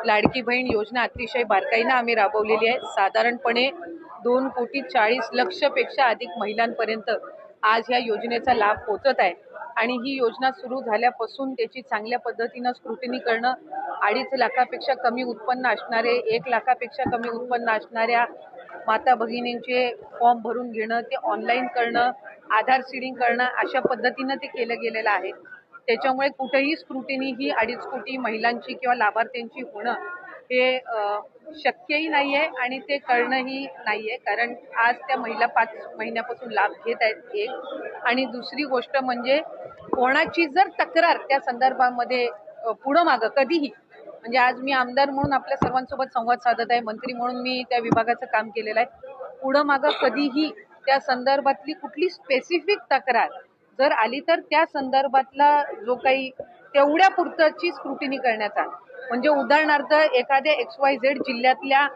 लाडकी बहीण योजना अतिशय बारकाईने आम्ही राबवलेली आहे। साधारणपणे 2,40,00,00,000 पेक्षा अधिक महिलांपर्यंत आज या योजनेचा लाभ पोहोचत आहे आणि ही योजना सुरू झाल्यापासून त्याची चांगल्या पद्धतीने स्क्रुटिनी करणं, 2.5 लाखापेक्षा कमी उत्पन्न असणारे, 1 लाखापेक्षा कमी उत्पन्न असणाऱ्या माता भगिनींचे फॉर्म भरून घेणं, ते ऑनलाईन करणं, आधार सीडिंग करणं, अशा पद्धतीनं ते केलं गेलेलं आहे। त्याच्यामुळे कुठेही स्क्रुटिनी ही 2.5 कोटी महिलांची किंवा लाभार्थ्यांची होणं हे शक्यही नाहीये आणि ते करणंही नाहीये, कारण आज त्या महिला 5 महिन्यापासून लाभ घेत आहेत। एक आणि दुसरी गोष्ट म्हणजे कोणाची जर तक्रार त्या संदर्भामध्ये पुढं मागं कधीही, म्हणजे आज मी आमदार म्हणून आपल्या सर्वांसोबत संवाद साधत आहे, मंत्री म्हणून मी त्या विभागाचं काम केलेलं आहे, पुढं मागं कधीही त्या संदर्भातली कुठली स्पेसिफिक तक्रार जर आली तर त्या संदर्भातला जो काही तेवढ्या पुरतची स्क्रुटिनी करण्याचा, म्हणजे उदाहरणार्थ एखाद्या XYZ जिल्ह्यातल्या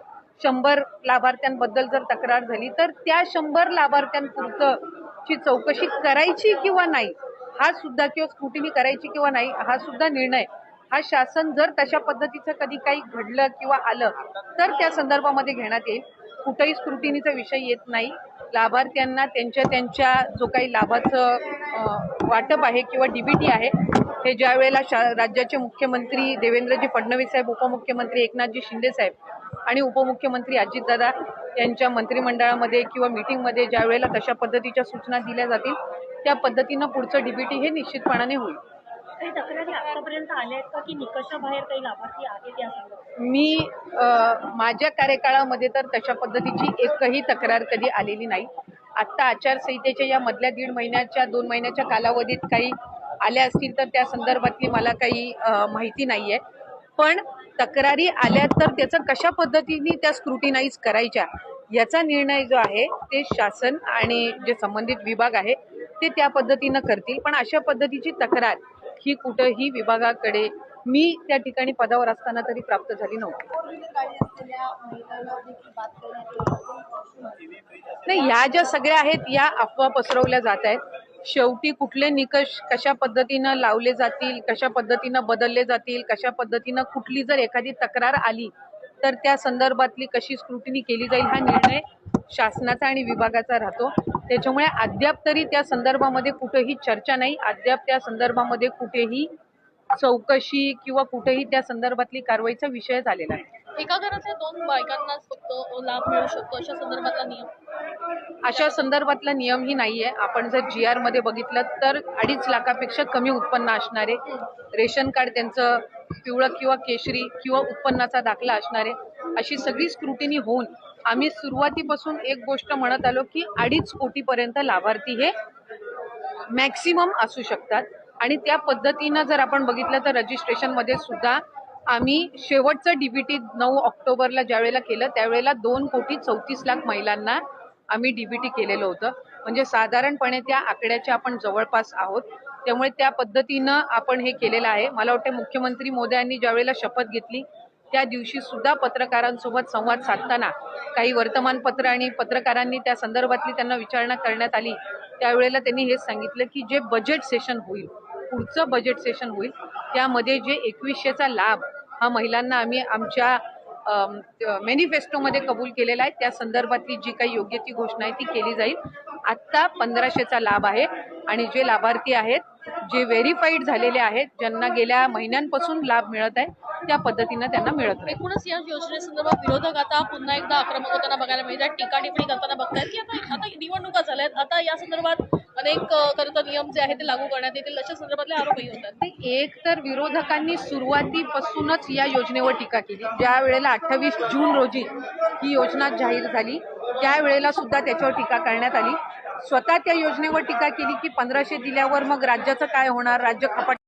100 लाभार्थ्यांबद्दल जर तक्रार झाली तर त्या 100 लाभार्थ्यांपुरतची चौकशी करायची किंवा नाही हा सुद्धा, किंवा स्क्रुटिनी करायची किंवा नाही हा सुद्धा निर्णय हा शासन जर तशा पद्धतीचं कधी काही घडलं किंवा आलं तर त्या संदर्भामध्ये घेण्यात येईल। कुठेही स्क्रुटिनीचा विषय येत नाही। लाभार्थ्यांना त्यांच्या जो काही लाभाचं वाटप आहे किंवा DBT आहे हे ज्या वेळेला राज्याचे मुख्यमंत्री देवेंद्रजी फडणवीस साहेब, उपमुख्यमंत्री एकनाथजी शिंदे साहेब आणि उपमुख्यमंत्री अजितदादा यांच्या मंत्रिमंडळामध्ये किंवा मीटिंगमध्ये ज्या वेळेला तशा पद्धतीच्या सूचना दिल्या जातील त्या पद्धतीनं पुढचं DBT हे निश्चितपणाने होईल। काही तक्रारी आतापर्यंत आल्या आहेत का की निकषाबाहेर काही लाभार्थी आहेत या संदर्भात? मी माझ्या कार्यकाळामध्ये तर तशा पद्धतीची एकही तक्रार कधी आलेली नाही। आता आचारसंहितेच्या या मधल्या 1.5 महिन्याच्या 2 महिन्याच्या कालावधीत काही आल्या असतील तर त्या संदर्भातली मला काही माहिती नाहीये, पण तक्रारी आल्या तर त्याचं कशा पद्धतीने त्या स्क्रुटिनाइज करायच्या याचा निर्णय जो आहे ते शासन आणि जे संबंधित विभाग आहे ते त्या पद्धतीनं करतील। पण अशा पद्धतीची तक्रार ही कुठेही विभागाकडे मी त्या ठिकाणी पदावर असताना तरी प्राप्त झाली नव्हती। नाही, ह्या ज्या सगळ्या आहेत या अफवा पसरवल्या जात आहेत। शेवटी कुठले निकष कशा पद्धतीनं लावले जातील, कशा पद्धतीनं बदलले जातील, कशा पद्धतीनं कुठली जर एखादी तक्रार आली तर त्या संदर्भातली कशी स्क्रुटिनी केली जाईल हा निर्णय शासनाचा आणि विभागाचा राहतो। त्याच्यामुळे अद्याप तरी त्या संदर्भामध्ये कुठेही चर्चा नाही, अद्याप त्या संदर्भामध्ये कुठेही चौकशी किंवा कुठेही त्या संदर्भातली कारवाईचा विषय झालेला आहे। एका घराच्या 2 बायकांनाच फक्त लाभ मिळू शकतो अशा संदर्भातला नियम? अशा संदर्भातला नियमही नाहीये। आपण जर GR मध्ये बघितलं तर 2.5 लाखापेक्षा कमी उत्पन्न असणारे, रेशन कार्ड त्यांचं पिवळं किंवा केशरी किंवा उत्पन्नाचा दाखला असणारे, अशी सगळी स्क्रुटिनी होऊन आम्ही सुरुवातीपासून एक गोष्ट म्हणत आलो की 2.5 कोटीपर्यंत लाभार्थी हे मॅक्सिमम असू शकतात आणि त्या पद्धतीनं जर आपण बघितलं तर रजिस्ट्रेशन मध्ये सुद्धा आम्ही शेवटचं DBT 9 ऑक्टोबरला ज्यावेळेला केलं त्यावेळेला 2,34,00,000 महिलांना आम्ही DBT केलेलं होतं, म्हणजे साधारणपणे त्या आकड्याच्या आपण जवळपास आहोत। त्यामुळे त्या पद्धतीनं आपण हे केलेलं आहे। मला वाटतं मुख्यमंत्री मोदयांनी ज्यावेळेला शपथ घेतली त्या दिवशी सुद्धा पत्रकारांसोबत संवाद साधताना काही वर्तमानपत्र आणि पत्रकारांनी त्या संदर्भातली त्यांना विचारणा करण्यात आली, त्यावेळेला त्यांनी हेच सांगितलं की जे बजेट सेशन होईल, पुढचं बजेट सेशन होईल त्यामध्ये जे 2100चा लाभ हा महिलांना आम्ही आमच्या मॅनिफेस्टोमध्ये कबूल केलेला आहे त्या संदर्भातली जी काही योग्य ती घोषणा आहे ती केली जाईल। आत्ता 1500चा लाभ आहे आणि जे लाभार्थी आहेत, जे व्हेरीफाईड झालेले आहेत, ज्यांना गेल्या महिन्यांपासून लाभ मिळत आहे त्या पद्धतीनं त्यांना मिळत आहे। एकूणच या योजनेसंदर्भात विरोधक आता पुन्हा एकदा आक्रमक होताना बघायला मिळतात, टीका-टिप्पणी करताना बघतायत की आता निवडणुका झाल्यात, आता या संदर्भात अनेक खरं तर नियम जे आहेत ते लागू करण्यात येतील अशा संदर्भातले आरोपही होतात। एक तर विरोधकांनी सुरुवातीपासूनच या योजनेवर टीका केली। ज्या वेळेला 28 जून रोजी ही योजना जाहीर झाली त्यावेळेला सुद्धा त्याच्यावर टीका करण्यात आली। स्वतः त्या योजनेवर टीका केली की 1500 दिल्यावर मग राज्याचं काय होणार, राज्य खपाट